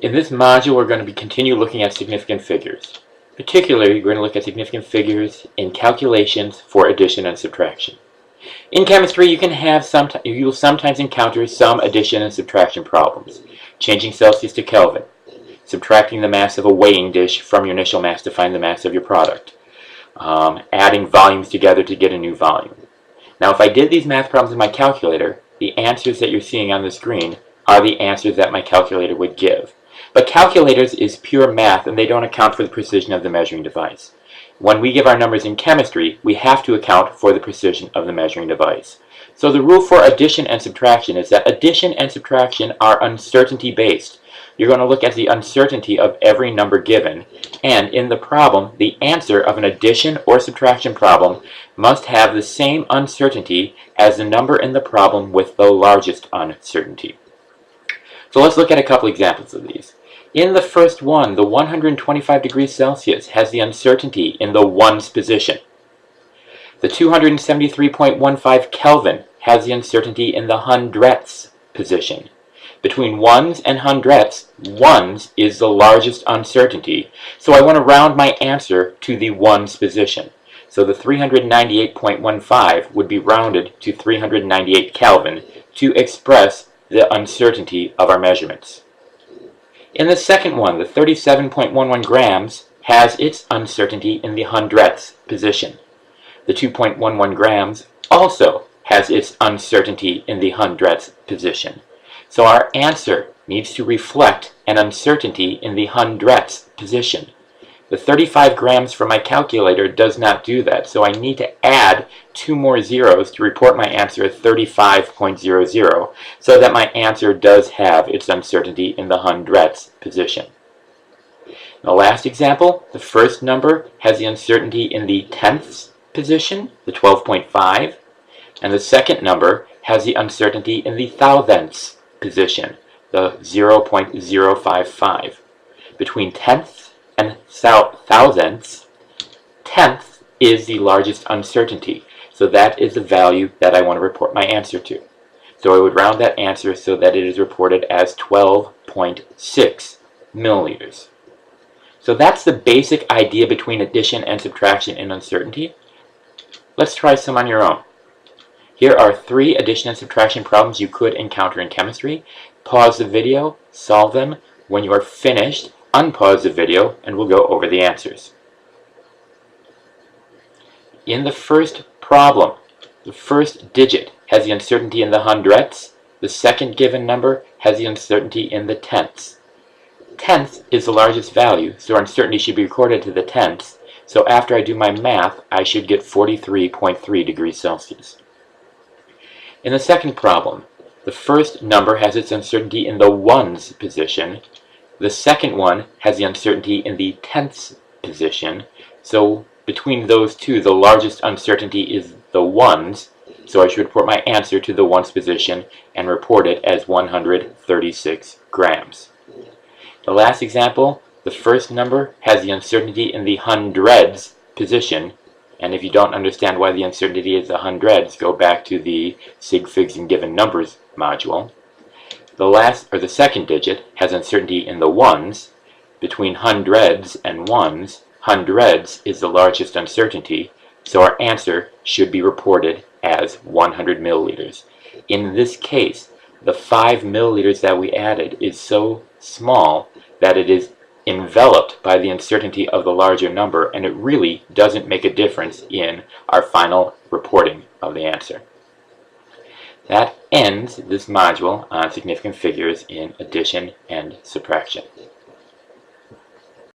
In this module, we're going to continue looking at significant figures. Particularly, we're going to look at significant figures in calculations for addition and subtraction. In chemistry, you will sometimes encounter some addition and subtraction problems. Changing Celsius to Kelvin, subtracting the mass of a weighing dish from your initial mass to find the mass of your product, adding volumes together to get a new volume. Now, if I did these math problems in my calculator, the answers that you're seeing on the screen are the answers that my calculator would give. But calculators is pure math, and they don't account for the precision of the measuring device. When we give our numbers in chemistry, we have to account for the precision of the measuring device. So the rule for addition and subtraction is that addition and subtraction are uncertainty-based. You're going to look at the uncertainty of every number given, and in the problem, the answer of an addition or subtraction problem must have the same uncertainty as the number in the problem with the largest uncertainty. So let's look at a couple examples of these. In the first one, the 125 degrees Celsius has the uncertainty in the ones position. The 273.15 Kelvin has the uncertainty in the hundredths position. Between ones and hundredths, ones is the largest uncertainty, so I want to round my answer to the ones position. So the 398.15 would be rounded to 398 Kelvin to express the uncertainty of our measurements. In the second one, the 37.11 grams has its uncertainty in the hundredths position. The 2.11 grams also has its uncertainty in the hundredths position. So our answer needs to reflect an uncertainty in the hundredths position. The 35 grams from my calculator does not do that, so I need to add 2 more zeros to report my answer at 35.00, so that my answer does have its uncertainty in the hundredths position. The last example, the first number has the uncertainty in the tenths position, the 12.5, and the second number has the uncertainty in the thousandths position, the 0.055. Between tenths and thousandths, tenth is the largest uncertainty. So that is the value that I want to report my answer to. So I would round that answer so that it is reported as 12.6 milliliters. So that's the basic idea between addition and subtraction in uncertainty. Let's try some on your own. Here are 3 addition and subtraction problems you could encounter in chemistry. Pause the video, solve them. When you are finished, unpause the video, and we'll go over the answers. In the first problem, the first digit has the uncertainty in the hundredths. The second given number has the uncertainty in the tenths. Tenth is the largest value, so our uncertainty should be recorded to the tenths. So after I do my math, I should get 43.3 degrees Celsius. In the second problem, the first number has its uncertainty in the ones position. The second one has the uncertainty in the tenths position. So between those two, the largest uncertainty is the ones. So I should report my answer to the ones position and report it as 136 grams. The last example, the first number has the uncertainty in the hundreds position. And if you don't understand why the uncertainty is the hundreds, go back to the sig figs and given numbers module. The second digit has uncertainty in the ones. Between hundreds and ones, hundreds is the largest uncertainty, so our answer should be reported as 100 milliliters. In this case, the 5 milliliters that we added is so small that it is enveloped by the uncertainty of the larger number, and it really doesn't make a difference in our final reporting of the answer. That ends this module on significant figures in addition and subtraction.